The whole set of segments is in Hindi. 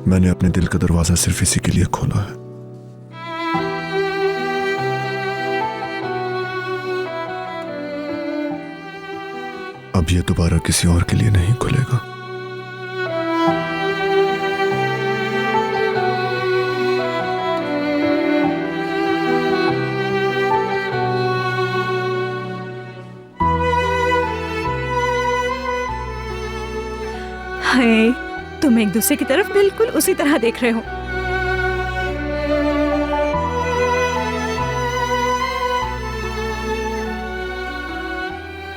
मैंने अपने दिल का दरवाजा सिर्फ इसी के लिए खोला है। अब ये दोबारा किसी और के लिए नहीं खुलेगा। हाय, तुम एक दूसरे की तरफ बिल्कुल उसी तरह देख रहे हो।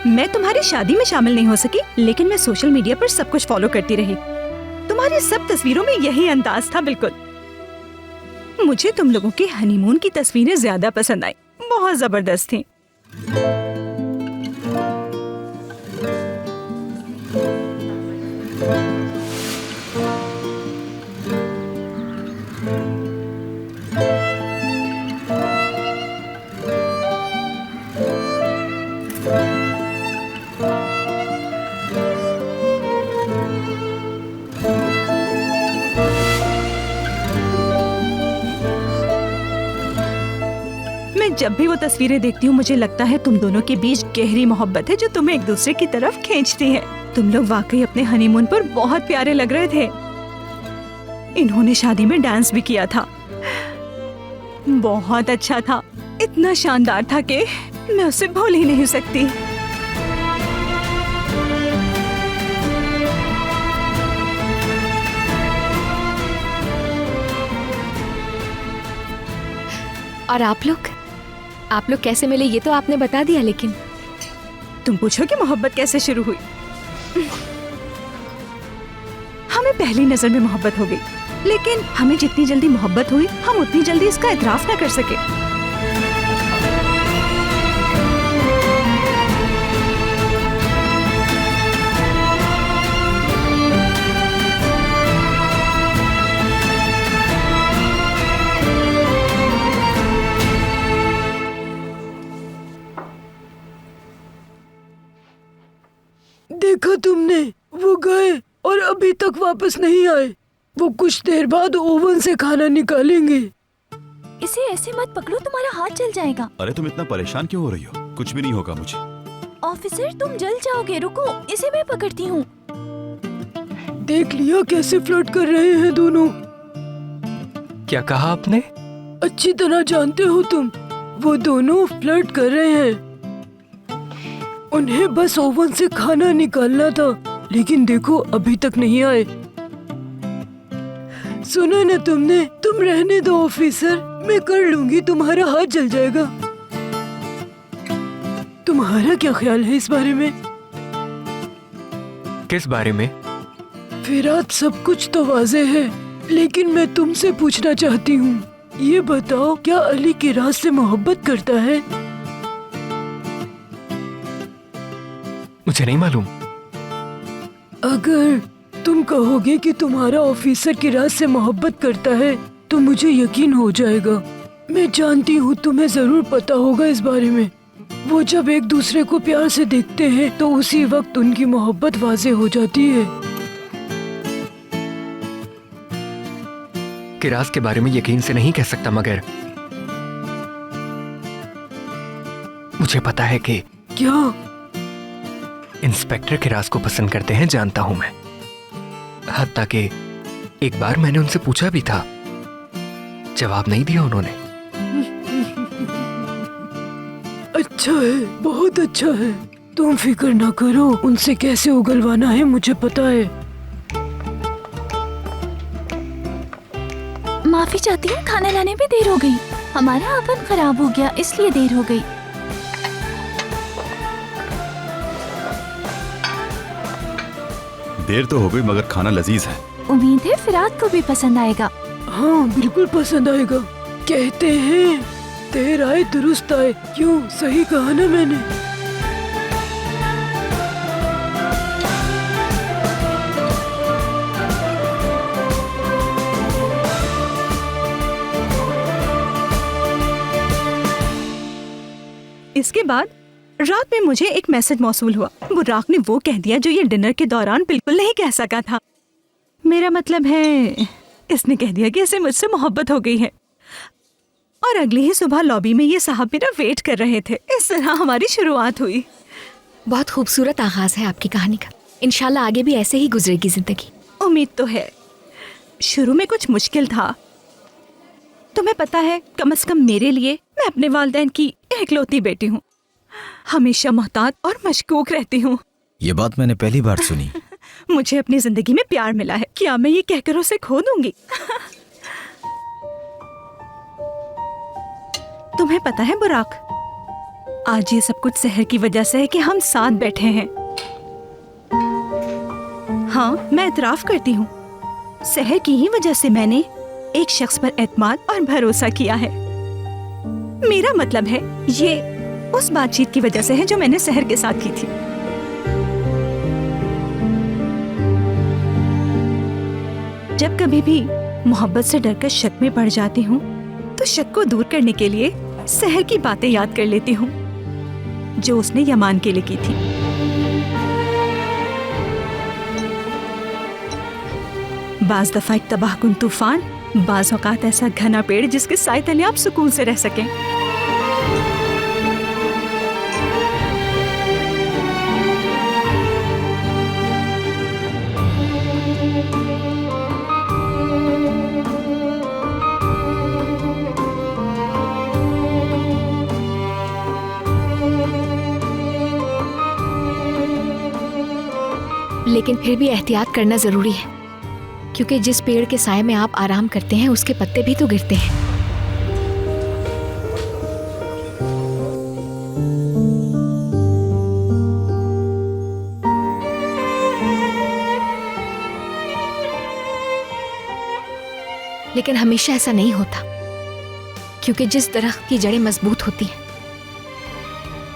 मैं तुम्हारी शादी में शामिल नहीं हो सकी, लेकिन मैं सोशल मीडिया पर सब कुछ फॉलो करती रही। तुम्हारी सब तस्वीरों में यही अंदाज था। बिल्कुल मुझे तुम लोगों के हनीमून की तस्वीरें ज्यादा पसंद आई, बहुत जबरदस्त थी। मैं जब भी वो तस्वीरें देखती हूँ मुझे लगता है तुम दोनों के बीच गहरी मोहब्बत है जो तुम्हें एक दूसरे की तरफ खींचती है। तुम लोग वाकई अपने हनीमून पर बहुत प्यारे लग रहे थे। इन्होंने शादी में डांस भी किया था, बहुत अच्छा था, इतना शानदार था कि मैं उसे भूल ही नहीं सकती। और आप लोग कैसे मिले ये तो आपने बता दिया, लेकिन तुम पूछो कि मोहब्बत कैसे शुरू हुई। हमें पहली नजर में मोहब्बत हो गई, लेकिन हमें जितनी जल्दी मोहब्बत हुई हम उतनी जल्दी इसका इतराफ ना कर सके। देखा तुमने, वो गए और अभी तक वापस नहीं आए। वो कुछ देर बाद ओवन से खाना निकालेंगे। इसे ऐसे मत पकड़ो, तुम्हारा हाथ जल जाएगा। अरे तुम इतना परेशान क्यों हो रही हो? कुछ भी नहीं होगा मुझे। ऑफिसर तुम जल जाओगे, रुको इसे मैं पकड़ती हूँ। देख लिया कैसे फ्लर्ट कर रहे हैं दोनों। क्या कहा आपने? अच्छी तरह जानते हो तुम, वो दोनों फ्लर्ट कर रहे हैं। उन्हें बस ओवन से खाना निकालना था, लेकिन देखो अभी तक नहीं आए। सुना ना तुमने? तुम रहने दो ऑफिसर, मैं कर लूंगी, तुम्हारा हाथ जल जाएगा। तुम्हारा क्या ख्याल है इस बारे में? किस बारे में? फिरात सब कुछ तो वाज़े है, लेकिन मैं तुमसे पूछना चाहती हूँ, ये बताओ क्या अली किराज से मोहब्बत करता है? मुझे नहीं मालूम। अगर तुम कहोगे कि तुम्हारा ऑफिसर किराज से मोहब्बत करता है तो मुझे यकीन हो जाएगा। मैं जानती हूँ तुम्हें जरूर पता होगा इस बारे में। वो जब एक दूसरे को प्यार से देखते हैं तो उसी वक्त उनकी मोहब्बत वाज़े हो जाती है। किराज के बारे में यकीन से नहीं कह सकता, मगर मुझे पता है कि क्या इंस्पेक्टर किराज को पसंद करते हैं, जानता हूं मैं। हत्ता कि एक बार मैंने उनसे पूछा भी था, जवाब नहीं दिया उन्होंने। अच्छा है, बहुत अच्छा है। तुम फिक्र ना करो, उनसे कैसे उगलवाना है मुझे पता है। माफी चाहती हूँ, खाना लाने में देर हो गई। हमारा ओवन खराब हो गया इसलिए देर हो गई। देर तो हो गई मगर खाना लजीज है। उम्मीद है फिरात को भी पसंद आएगा। हाँ बिल्कुल पसंद आएगा। कहते हैं देर आए दुरुस्त आए, क्यों सही कहा ना मैंने? इसके बाद रात में मुझे एक मैसेज मौसूल हुआ। बुर्राक ने वो कह दिया जो ये डिनर के दौरान बिल्कुल नहीं कह सका था। मेरा मतलब है इसने कह दिया कि इसे मुझसे मोहब्बत हो गई है और अगली ही सुबह लॉबी में ये साहब मेरा वेट कर रहे थे। इस तरह हमारी शुरुआत हुई। बहुत खूबसूरत आगाज है आपकी कहानी का। इंशाल्लाह आगे भी ऐसे ही गुजरेगी जिंदगी। उम्मीद तो है। शुरू में कुछ मुश्किल था। तुम्हें पता है, कम से कम मेरे लिए मैं अपने वालिदैन की इकलौती बेटी हूँ। हमेशा मोहतात और मशकूक रहती हूँ। ये बात मैंने पहली बार सुनी। मुझे अपनी जिंदगी में प्यार मिला है। क्या मैं ये कहकर उसे खो दूंगी? तुम्हें पता है बुराक, आज ये सब कुछ सहर की वजह से है कि हम साथ बैठे हैं। हाँ, मैं इतराफ करती हूँ, सहर की ही वजह से मैंने एक शख्स पर एतमाद और भरोसा किया है। मेरा मतलब है, ये उस बातचीत की वजह से है जो मैंने सहर के साथ की थी। जब कभी भी मोहब्बत से डरकर शक में पड़ जाती हूँ तो शक को दूर करने के लिए सहर की बातें याद कर लेती हूँ जो उसने यमान के लिए की थी। बाज दफा एक तबाहकुन तूफान, बाज औकात ऐसा घना पेड़ जिसके साए तले आप सुकून से रह सकें। लेकिन फिर भी एहतियात करना जरूरी है, क्योंकि जिस पेड़ के साए में आप आराम करते हैं उसके पत्ते भी तो गिरते हैं। लेकिन हमेशा ऐसा नहीं होता, क्योंकि जिस दरख्त की जड़ें मजबूत होती हैं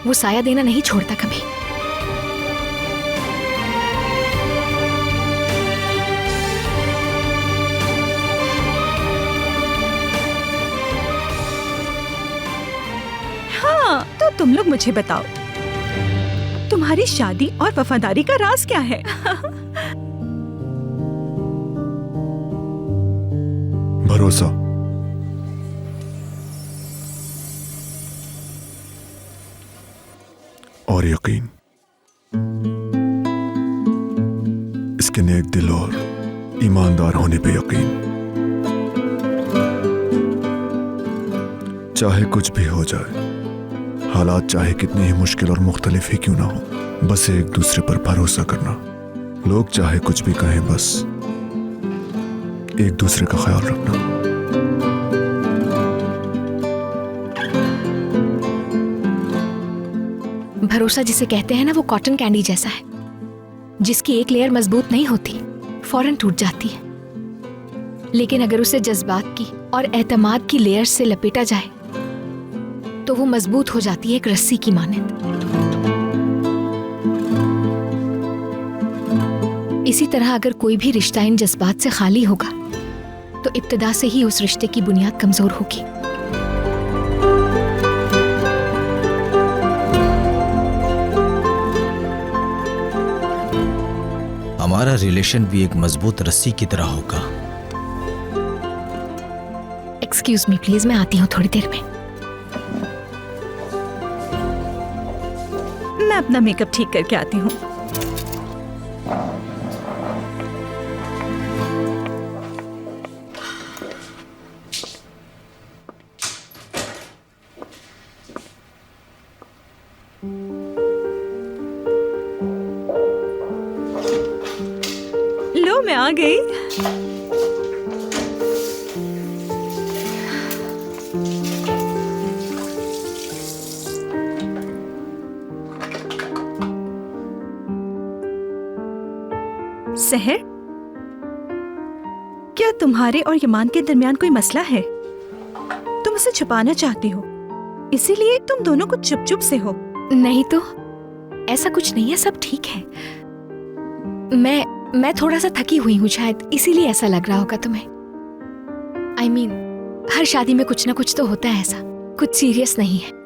वो साया देना नहीं छोड़ता कभी। तो तुम लोग मुझे बताओ, तुम्हारी शादी और वफादारी का राज क्या है? भरोसा। और यकीन। इसके नेक दिल और ईमानदार होने पे यकीन। चाहे कुछ भी हो जाए, हालात चाहे कितने ही मुश्किल और मुख्तलिफ ही क्यों ना हो, बस एक दूसरे पर भरोसा करना। लोग चाहे कुछ भी कहें, बस एक दूसरे का ख्याल रखना। भरोसा जिसे कहते हैं ना, वो कॉटन कैंडी जैसा है, जिसकी एक लेयर मजबूत नहीं होती, फौरन टूट जाती है। लेकिन अगर उसे जज्बात की और एतमाद की लेयर से लपेटा जाए तो वो मजबूत हो जाती है, एक रस्सी की मानंद। इसी तरह अगर कोई भी रिश्ता इन जज्बात से खाली होगा तो इब्तिदा से ही उस रिश्ते की बुनियाद कमजोर होगी। हमारा रिलेशन भी एक मजबूत रस्सी की तरह होगा। एक्सक्यूज मी प्लीज, मैं आती हूँ थोड़ी देर में। मैं अपना मेकअप ठीक करके आती हूँ। लो, मैं आ गई। सहर, क्या तुम्हारे और यमान के दरमियान कोई मसला है? तुम उसे छुपाना चाहती हो, इसीलिए तुम दोनों को चुप चुप से हो। नहीं तो ऐसा कुछ नहीं है, सब ठीक है। मैं थोड़ा सा थकी हुई हूँ, शायद इसीलिए ऐसा लग रहा होगा तुम्हें। I mean, हर शादी में कुछ ना कुछ तो होता है ऐसा, कुछ सीरियस नहीं है।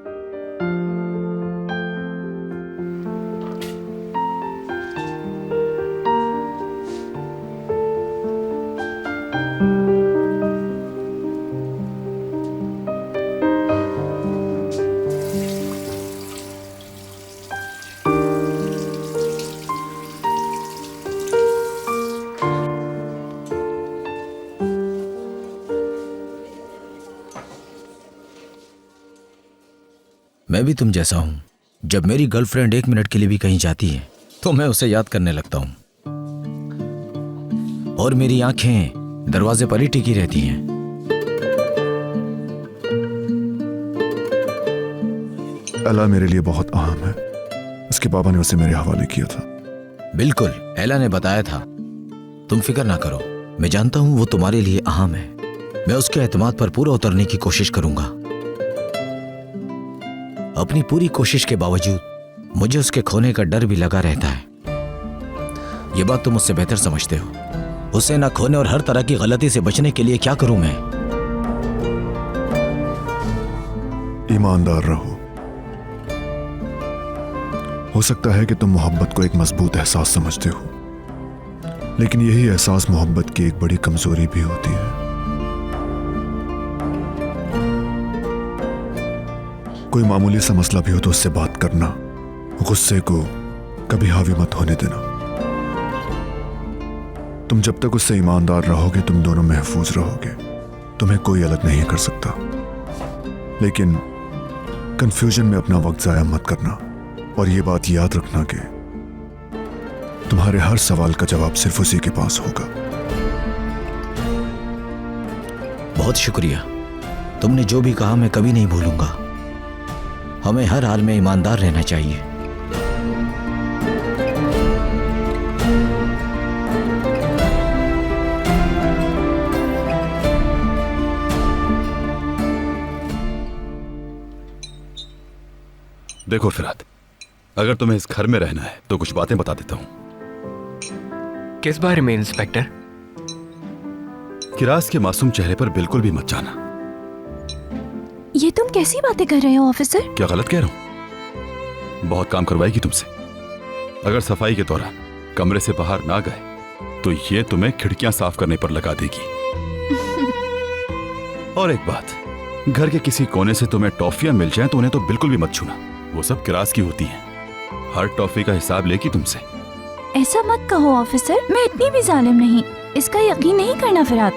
मैं भी तुम जैसा हूं। जब मेरी गर्लफ्रेंड 1 मिनट के लिए भी कहीं जाती है तो मैं उसे याद करने लगता हूं, और मेरी आंखें दरवाजे पर ही टिकी रहती हैं। एला मेरे लिए बहुत अहम है। उसके पापा ने उसे मेरे हवाले किया था। बिल्कुल, एला ने बताया था। तुम फिक्र ना करो, मैं जानता हूं वो तुम्हारे लिए अहम है। मैं उसके एतमाद पर पूरा उतरने की कोशिश करूंगा। अपनी पूरी कोशिश के बावजूद मुझे उसके खोने का डर भी लगा रहता है। ये बात तुम मुझसे बेहतर समझते हो। उसे ना खोने और हर तरह की गलती से बचने के लिए क्या करूं मैं? ईमानदार रहो। हो सकता है कि तुम मोहब्बत को एक मजबूत एहसास समझते हो, लेकिन यही एहसास मोहब्बत की एक बड़ी कमजोरी भी होती है। कोई मामूली सा मसला भी हो तो उससे बात करना, गुस्से को कभी हावी मत होने देना। तुम जब तक उससे ईमानदार रहोगे तुम दोनों महफूज रहोगे। तुम्हें कोई अलग नहीं कर सकता, लेकिन कंफ्यूजन में अपना वक्त जाया मत करना। और ये बात याद रखना कि तुम्हारे हर सवाल का जवाब सिर्फ उसी के पास होगा। बहुत शुक्रिया। तुमने जो भी कहा मैं कभी नहीं भूलूंगा। हमें हर हाल में ईमानदार रहना चाहिए। देखो फिराद, अगर तुम्हें इस घर में रहना है तो कुछ बातें बता देता हूं। किस बारे में इंस्पेक्टर? किरास के मासूम चेहरे पर बिल्कुल भी मत जाना। ये तुम कैसी बातें कर रहे हो ऑफिसर? क्या गलत कह रहा हूं? बहुत काम करवाएगी तुमसे। अगर सफाई के दौरान कमरे से बाहर ना गए तो ये तुम्हें खिड़कियां साफ करने पर लगा देगी। और एक बात, घर के किसी कोने से तुम्हें टॉफियां मिल जाएं तो उन्हें तो बिल्कुल भी मत छूना। वो सब किरास की होती हैं। हर टॉफी का हिसाब लेगी तुमसे। ऐसा मत कहो ऑफिसर, मैं इतनी भी जालिम नहीं। इसका यकीन नहीं करना फिराद।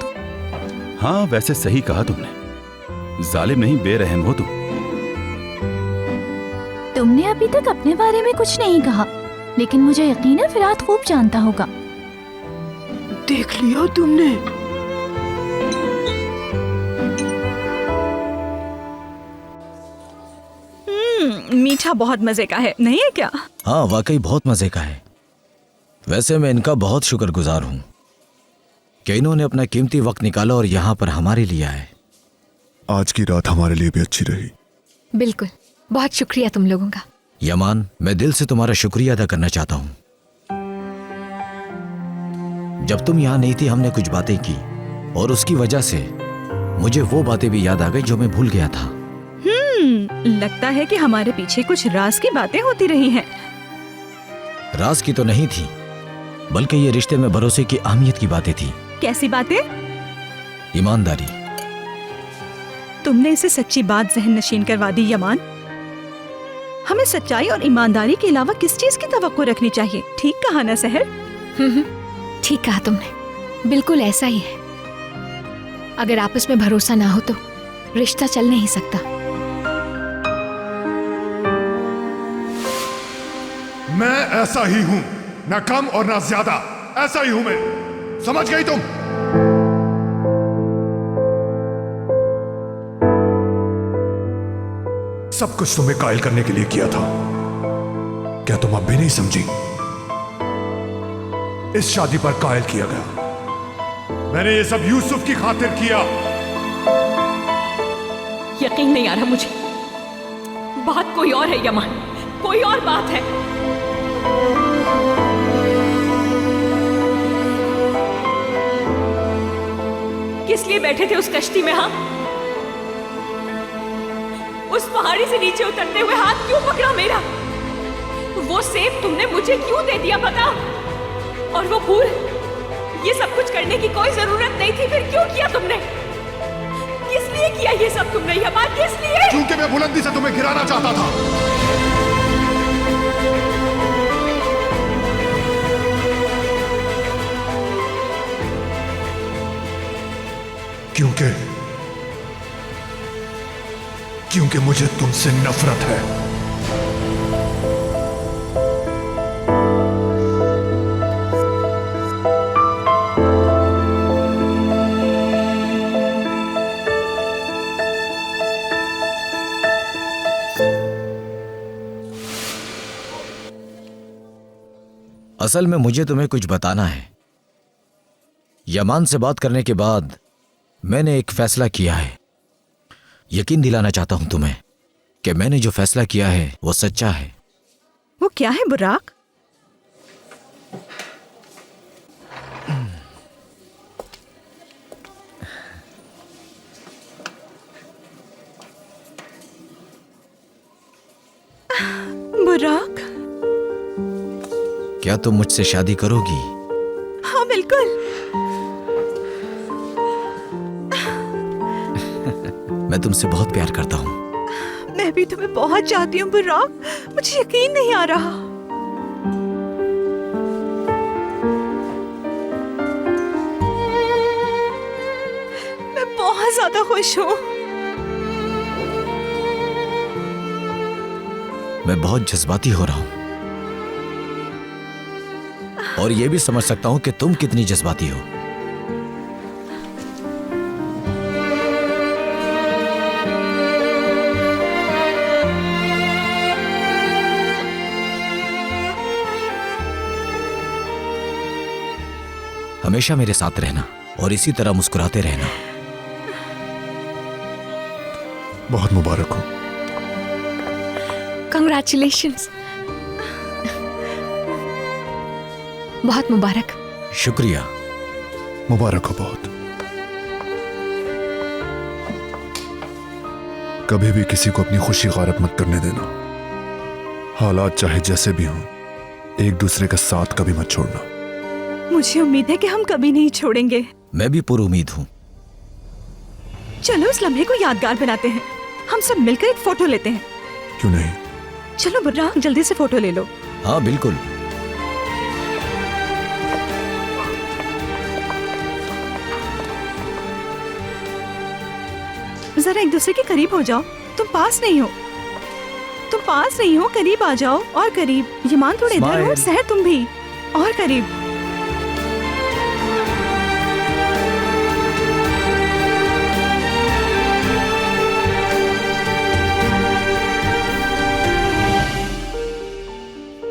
हाँ, वैसे सही कहा तुमने। जालिम नहीं, बेरहम हो तुम। तुमने अभी तक अपने बारे में कुछ नहीं कहा, लेकिन मुझे यकीन है फिराद खूब जानता होगा। देख लिया तुमने? मीठा बहुत मजे का है, नहीं है क्या? हाँ, वाकई बहुत मजे का है। वैसे मैं इनका बहुत शुक्रगुजार हूँ कि इन्होंने अपना कीमती वक्त निकाला और यहाँ पर हमारे लिए आए। आज की रात हमारे लिए भी अच्छी रही। बिल्कुल, बहुत शुक्रिया तुम लोगों का। यमान, मैं दिल से तुम्हारा शुक्रिया अदा करना चाहता हूँ। जब तुम यहाँ नहीं थी हमने कुछ बातें की और उसकी वजह से मुझे वो बातें भी याद आ गई जो मैं भूल गया था। लगता है कि हमारे पीछे कुछ राज की बातें होती रही हैं। राज की तो नहीं थी, बल्कि ये रिश्ते में भरोसे की अहमियत की बातें थी। कैसी बातें? ईमानदारी। तुमने इसे सच्ची बात जहन नशीन करवा दी यमान। हमें सच्चाई और ईमानदारी के अलावा किस चीज की तवक्को रखनी चाहिए? ठीक कहा ना सहर? ठीक कहा तुमने, बिल्कुल ऐसा ही है। अगर आपस में भरोसा ना हो तो रिश्ता चल नहीं सकता। मैं ऐसा ही हूं, ना कम और ना ज्यादा। ऐसा ही हूं मैं। समझ गई तुम? सब कुछ तुम्हें कायल करने के लिए किया था। क्या तुम अब भी नहीं समझी? इस शादी पर कायल किया गया। मैंने ये सब यूसुफ की खातिर किया। यकीन नहीं आ रहा मुझे। बात कोई और है यमान, कोई और बात है। किस लिए बैठे थे उस कश्ती में? हाँ, उस पहाड़ी से नीचे उतरते हुए हाथ क्यों पकड़ा मेरा? वो सेब तुमने मुझे क्यों दे दिया बता? और वो फूल, ये सब कुछ करने की कोई जरूरत नहीं थी, फिर क्यों किया तुमने? किस लिए किया ये सब तुमने? ये बात किस लिए? क्योंकि मैं बुलंदी से तुम्हें गिराना चाहता था। क्योंकि मुझे तुमसे नफरत है। असल में मुझे तुम्हें कुछ बताना है। यमान से बात करने के बाद मैंने एक फैसला किया है। यकीन दिलाना चाहता हूं तुम्हें कि मैंने जो फैसला किया है वो सच्चा है। वो क्या है बुराक? बुराक, क्या तुम मुझसे शादी करोगी? हाँ बिल्कुल। मैं तुमसे बहुत प्यार करता हूँ। मैं भी तुम्हें बहुत चाहती हूँ बुराक, मुझे यकीन नहीं आ रहा। मैं बहुत ज्यादा खुश हूँ। मैं बहुत जज्बाती हो रहा हूँ और ये भी समझ सकता हूँ कि तुम कितनी जज्बाती हो। हमेशा मेरे साथ रहना और इसी तरह मुस्कुराते रहना। बहुत मुबारक हो। कंग्रेचुलेशंस। बहुत मुबारक। शुक्रिया। मुबारक हो बहुत। कभी भी किसी को अपनी खुशी गारत मत करने देना। हालात चाहे जैसे भी हों, एक दूसरे का साथ कभी मत छोड़ना। मुझे उम्मीद है कि हम कभी नहीं छोड़ेंगे। मैं भी पूरी उम्मीद हूँ। चलो इस लम्हे को यादगार बनाते हैं। हम सब मिलकर एक फोटो लेते हैं। क्यों नहीं? चलो बुर्राक, जल्दी से फोटो ले लो। हाँ बिल्कुल। जरा एक दूसरे के करीब हो जाओ। तुम पास नहीं हो, तुम पास नहीं हो, करीब आ जाओ और करीब। यमान थोड़े इधर हो, सहर तुम भी और करीब।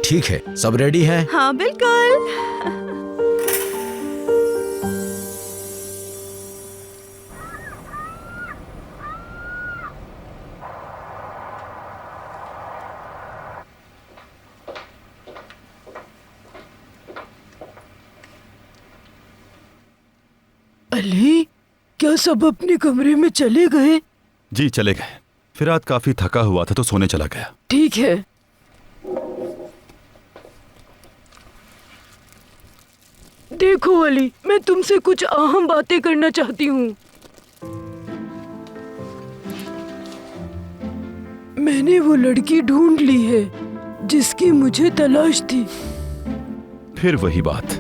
ठीक है, सब रेडी है? हाँ बिल्कुल। अली, क्या सब अपने कमरे में चले गए? जी चले गए। फिराद काफी थका हुआ था तो सोने चला गया। ठीक है। देखो अली, मैं तुमसे कुछ अहम बातें करना चाहती हूँ। मैंने वो लड़की ढूंढ ली है जिसकी मुझे तलाश थी। फिर वही बात,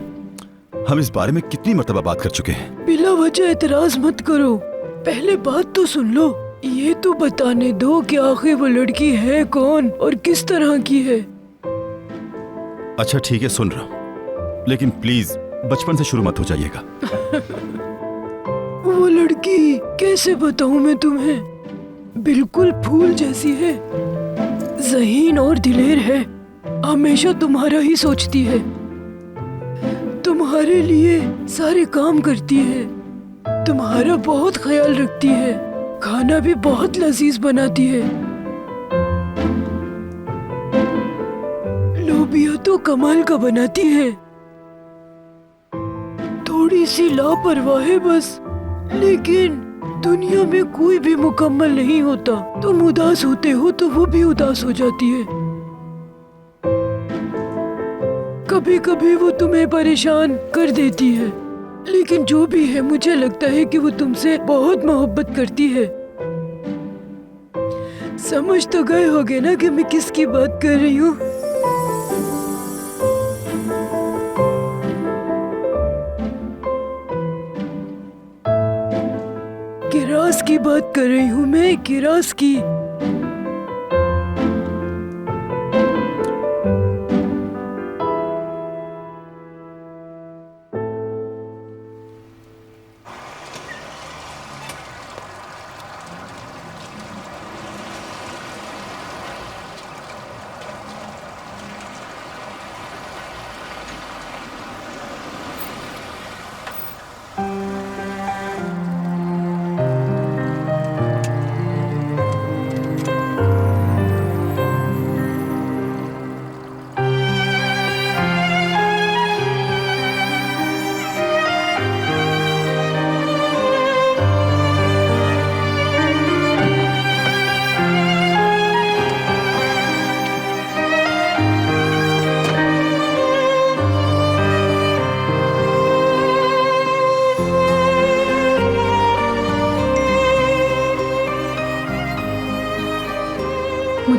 हम इस बारे में कितनी मर्तबा बात कर चुके हैं। बिला वजह एतराज मत करो, पहले बात तो सुन लो। ये तो बताने दो कि आखिर वो लड़की है कौन और किस तरह की है। अच्छा ठीक है, सुन रहा हूँ, लेकिन प्लीज बचपन से शुरू मत हो जाइएगा। वो लड़की कैसे बताऊं मैं तुम्हें, बिल्कुल फूल जैसी है, ज़हीन और दिलेर है, हमेशा तुम्हारा ही सोचती है, तुम्हारे लिए सारे काम करती है, तुम्हारा बहुत ख्याल रखती है, खाना भी बहुत लजीज बनाती है। लोबिया तो कमाल का बनाती है, थोड़ी सी लापरवाह है बस। लेकिन दुनिया में कोई भी मुकम्मल नहीं होता। तुम उदास होते हो तो वो भी उदास हो जाती है। कभी कभी वो तुम्हें परेशान कर देती है, लेकिन जो भी है मुझे लगता है कि वो तुमसे बहुत मोहब्बत करती है। समझ तो गए होगे ना कि मैं किसकी बात कर रही हूँ। किरास की बात कर रही हूँ मैं, किरास की।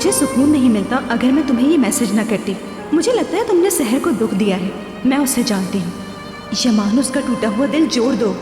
मुझे सुकून नहीं मिलता अगर मैं तुम्हें ये मैसेज न करती। मुझे लगता है तुमने सहर को दुख दिया है, मैं उसे जानती हूँ। यमान, उसका टूटा हुआ दिल जोड़ दो।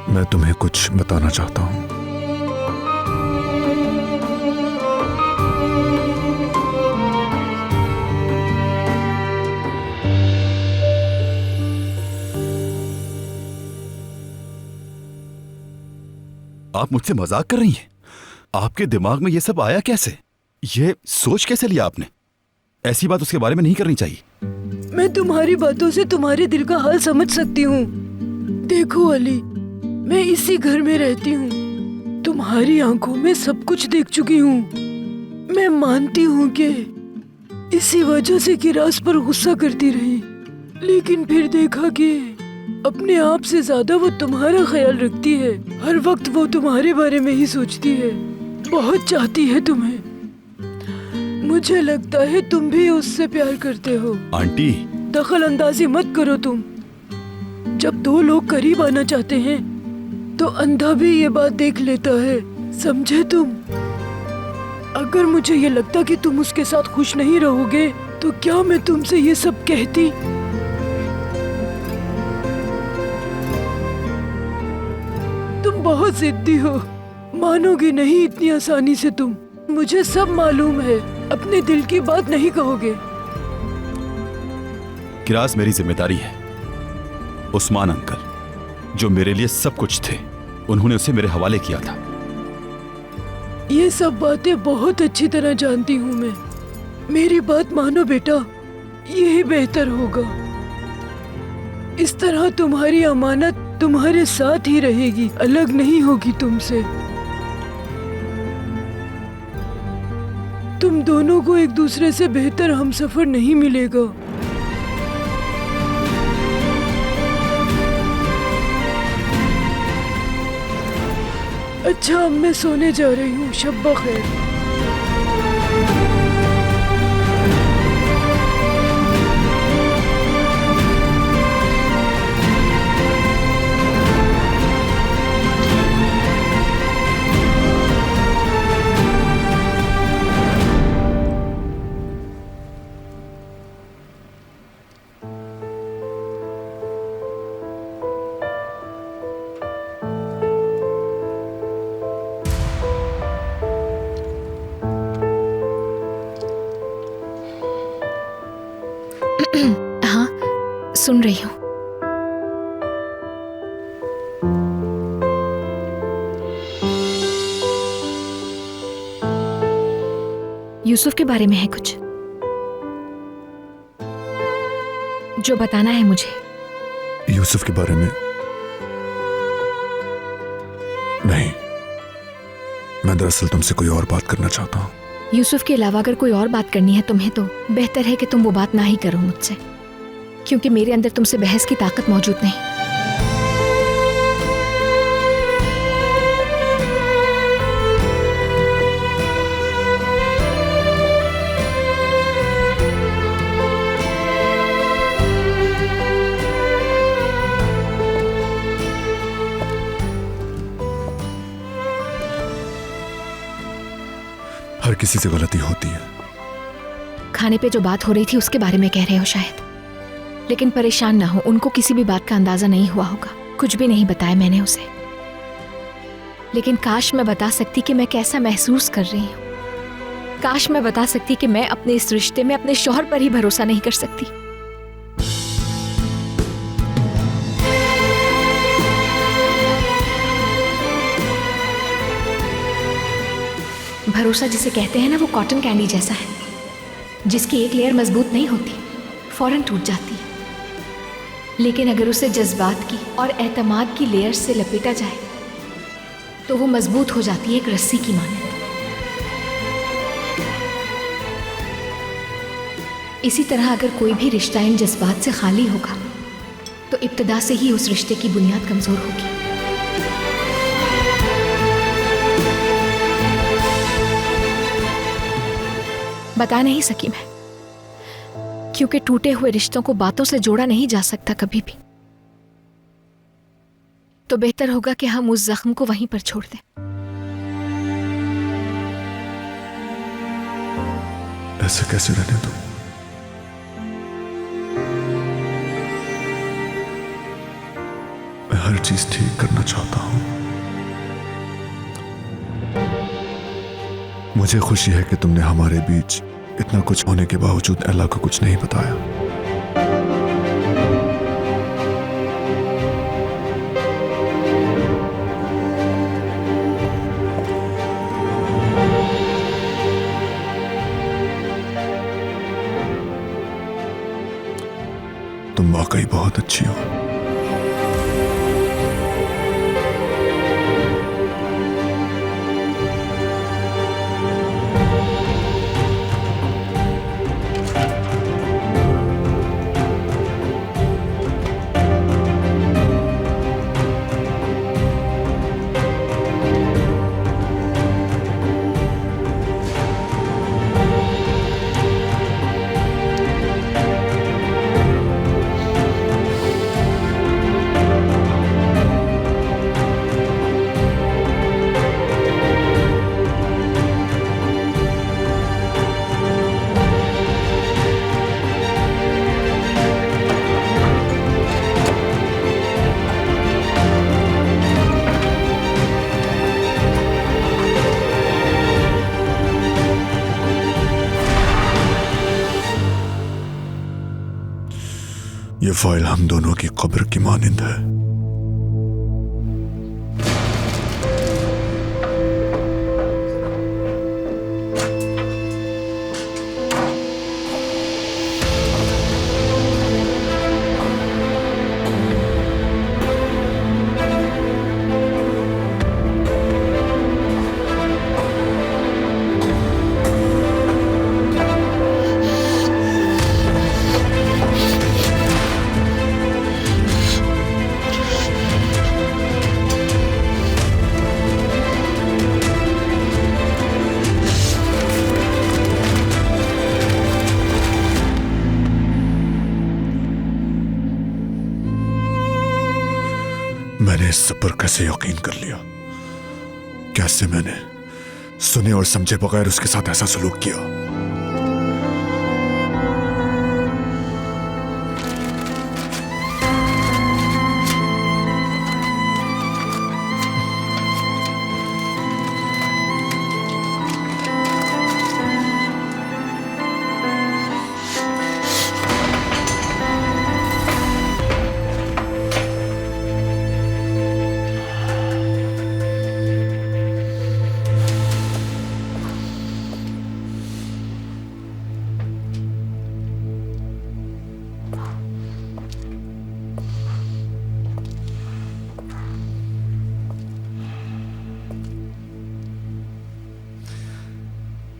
मैं तुम्हें कुछ बताना चाहता हूं। आप मुझसे मजाक कर रही हैं? आपके दिमाग में ये सब आया कैसे? ये सोच कैसे लिया आपने? ऐसी बात उसके बारे में नहीं करनी चाहिए। मैं तुम्हारी बातों से तुम्हारे दिल का हाल समझ सकती हूँ। देखो अली, मैं इसी घर में रहती हूँ, तुम्हारी आंखों में सब कुछ देख चुकी हूँ। मैं मानती हूँ कि इसी वजह से किरास पर गुस्सा करती रही, लेकिन फिर देखा कि अपने आप से ज्यादा वो तुम्हारा ख्याल रखती है। हर वक्त वो तुम्हारे बारे में ही सोचती है, बहुत चाहती है तुम्हें। मुझे लगता है तुम भी उससे प्यार करते हो। आंटी, दखल अंदाजी मत करो तुम। जब दो लोग करीब आना चाहते हैं तो अंधा भी ये बात देख लेता है, समझे तुम? अगर मुझे ये लगता कि तुम उसके साथ खुश नहीं रहोगे तो क्या मैं तुमसे ये सब कहती? तुम बहुत जिद्दी हो, मानोगे नहीं इतनी आसानी से तुम। मुझे सब मालूम है, अपने दिल की बात नहीं कहोगे। किरास मेरी जिम्मेदारी है। उस्मान अंकल जो मेरे लिए सब कुछ थे, उन्होंने उसे मेरे हवाले किया था। ये सब बातें बहुत अच्छी तरह जानती हूँ मैं। मेरी बात मानो बेटा, यही बेहतर होगा। इस तरह तुम्हारी अमानत तुम्हारे साथ ही रहेगी, अलग नहीं होगी तुमसे। तुम दोनों को एक दूसरे से बेहतर हमसफर नहीं मिलेगा। अच्छा, अब मैं सोने जा रही हूँ। शब्बा खैर। यूसुफ के बारे में है कुछ जो बताना है मुझे? यूसुफ के बारे में नहीं, मैं दरअसल तुमसे कोई और बात करना चाहता हूँ। यूसुफ के अलावा अगर कोई और बात करनी है तुम्हें तो बेहतर है कि तुम वो बात ना ही करो मुझसे, क्योंकि मेरे अंदर तुमसे बहस की ताकत मौजूद नहीं। हर किसी से गलती होती है। खाने पे जो बात हो रही थी उसके बारे में कह रहे हो शायद, लेकिन परेशान ना हो, उनको किसी भी बात का अंदाजा नहीं हुआ होगा। कुछ भी नहीं बताया मैंने उसे, लेकिन काश मैं बता सकती कि मैं कैसा महसूस कर रही हूँ। काश मैं बता सकती कि मैं अपने इस रिश्ते में अपने शौहर पर ही भरोसा नहीं कर सकती। भरोसा जिसे कहते हैं ना, वो कॉटन कैंडी जैसा है, जिसकी एक लेयर मजबूत नहीं होती, फौरन टूट जाती है। लेकिन अगर उसे जज्बात की और एतमाद की लेयर से लपेटा जाए तो वो मजबूत हो जाती है, एक रस्सी की मानद। इसी तरह अगर कोई भी रिश्ता इन जज्बात से खाली होगा तो इब्तिदा से ही उस रिश्ते की बुनियाद कमजोर होगी। बता नहीं सकी मैं, क्योंकि टूटे हुए रिश्तों को बातों से जोड़ा नहीं जा सकता कभी भी। तो बेहतर होगा कि हम उस जख्म को वहीं पर छोड़ दें। ऐसे कैसे रहने दो? मैं हर चीज ठीक करना चाहता हूं। मुझे खुशी है कि तुमने हमारे बीच इतना कुछ होने के बावजूद एला को कुछ नहीं बताया। तुम वाकई बहुत अच्छी हो। ये फाइल हम दोनों की कब्र की मानिंद है। मैंने इस सब पर कैसे यकीन कर लिया? कैसे मैंने सुने और समझे बगैर उसके साथ ऐसा सलूक किया?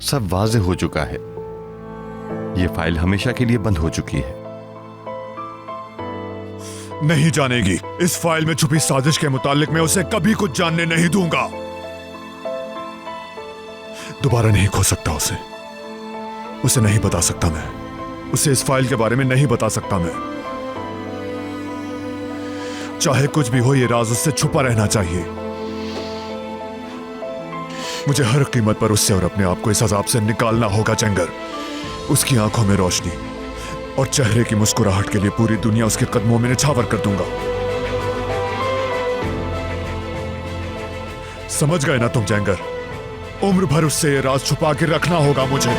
सब वाज़ेह हो चुका है। ये फाइल हमेशा के लिए बंद हो चुकी है। नहीं जानेगी। इस फाइल में छुपी साजिश के मुतालिक मैं उसे कभी कुछ जानने नहीं दूंगा। दोबारा नहीं खो सकता उसे नहीं बता सकता मैं। उसे इस फाइल के बारे में नहीं बता सकता मैं। चाहे कुछ भी हो, ये राज उससे छुपा रहना चाहिए। मुझे हर कीमत पर उससे और अपने आप को इस अजाब से निकालना होगा चेंगर। उसकी आंखों में रोशनी और चेहरे की मुस्कुराहट के लिए पूरी दुनिया उसके कदमों में निछावर कर दूंगा। समझ गए ना तुम चेंगर? उम्र भर उससे ये राज छुपा के रखना होगा मुझे।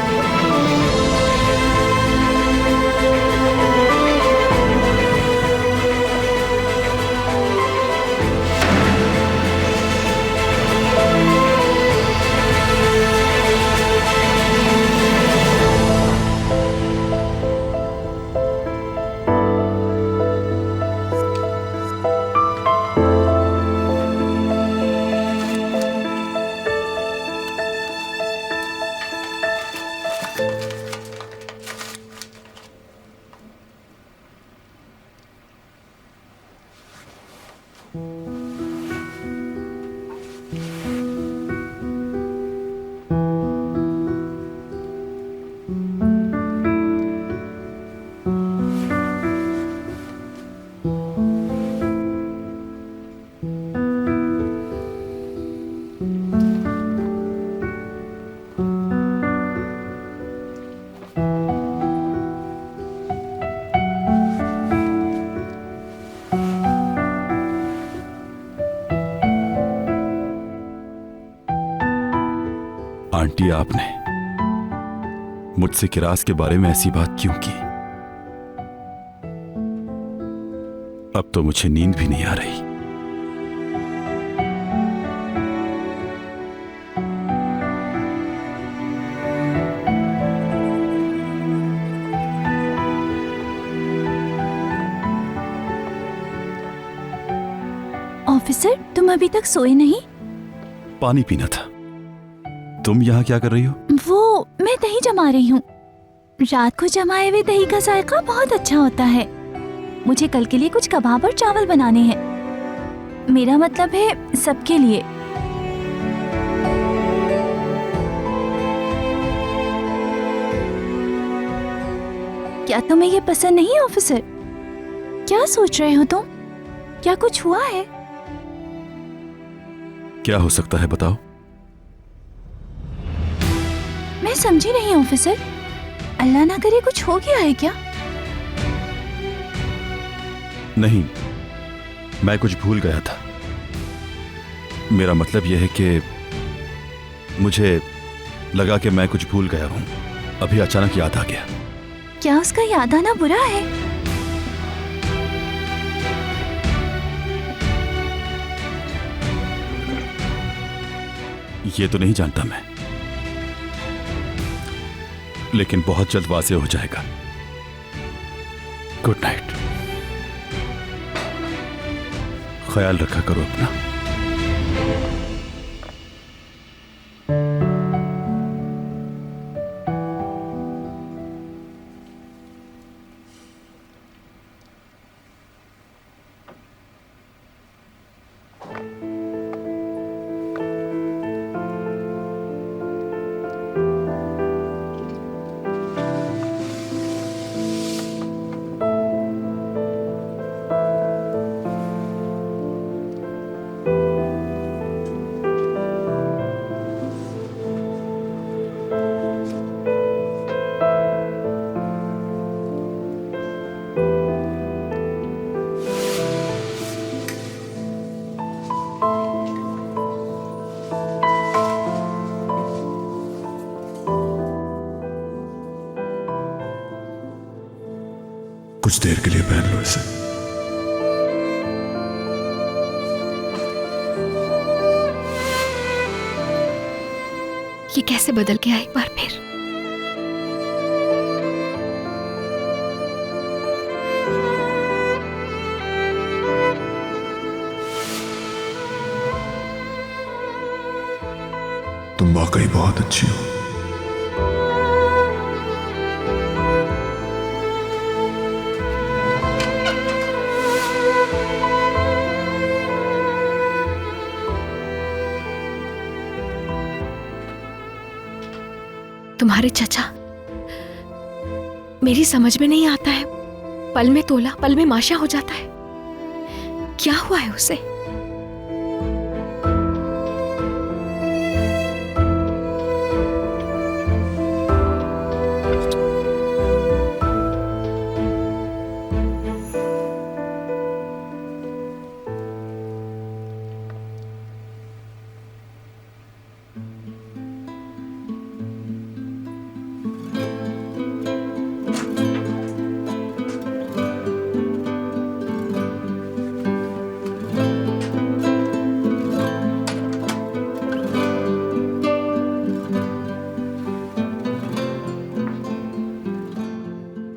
आंटी, आपने मुझसे किरास के बारे में ऐसी बात क्यों की? अब तो मुझे नींद भी नहीं आ रही। ऑफिसर, तुम अभी तक सोए नहीं? पानी पीना था। तुम यहाँ क्या कर रही हो? वो मैं दही जमा रही हूँ। रात को जमाए हुए दही का जायका बहुत अच्छा होता है। मुझे कल के लिए कुछ कबाब और चावल बनाने हैं। मेरा मतलब है सबके लिए। क्या तुम्हें ये पसंद नहीं ऑफिसर? क्या सोच रहे हो तुम? क्या कुछ हुआ है? क्या हो सकता है बताओ? मैं समझी नहीं ऑफिसर। अल्लाह ना करे कुछ हो गया है क्या? नहीं, मैं कुछ भूल गया था। मेरा मतलब यह है कि मुझे लगा कि मैं कुछ भूल गया हूं। अभी अचानक याद आ गया। क्या उसका याद आना बुरा है? ये तो नहीं जानता मैं, लेकिन बहुत जल्द वाज़ेह हो जाएगा। Good night. ख्याल रखा करो अपना। कुछ देर के लिए पहन लो इसे। ये कैसे बदल गया एक बार फिर? तुम वाकई बहुत अच्छी हो। तुम्हारे चचा, मेरी समझ में नहीं आता है, पल में तोला पल में माशा हो जाता है। क्या हुआ है उसे?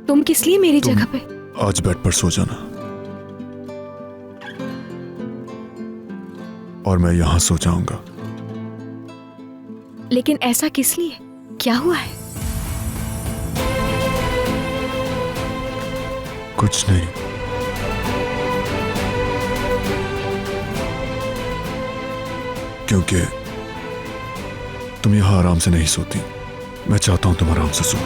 तुम किस लिए मेरी जगह पे? आज बेड पर सो जाना और मैं यहां सो जाऊंगा। लेकिन ऐसा किस लिए? क्या हुआ है? कुछ नहीं। क्योंकि तुम यहां आराम से नहीं सोती, मैं चाहता हूं तुम आराम से सो।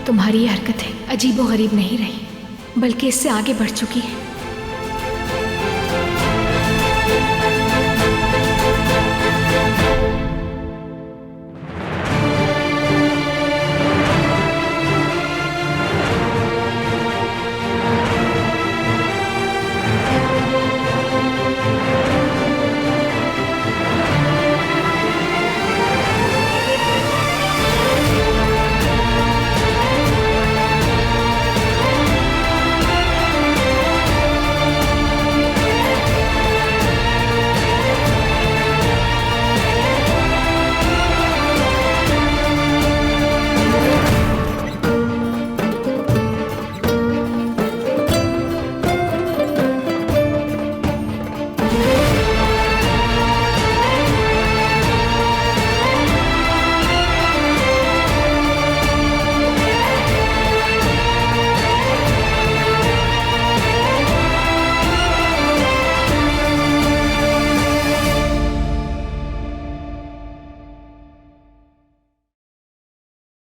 तुम्हारी ये हरकतें अजीबो गरीब नहीं रही, बल्कि इससे आगे बढ़ चुकी है।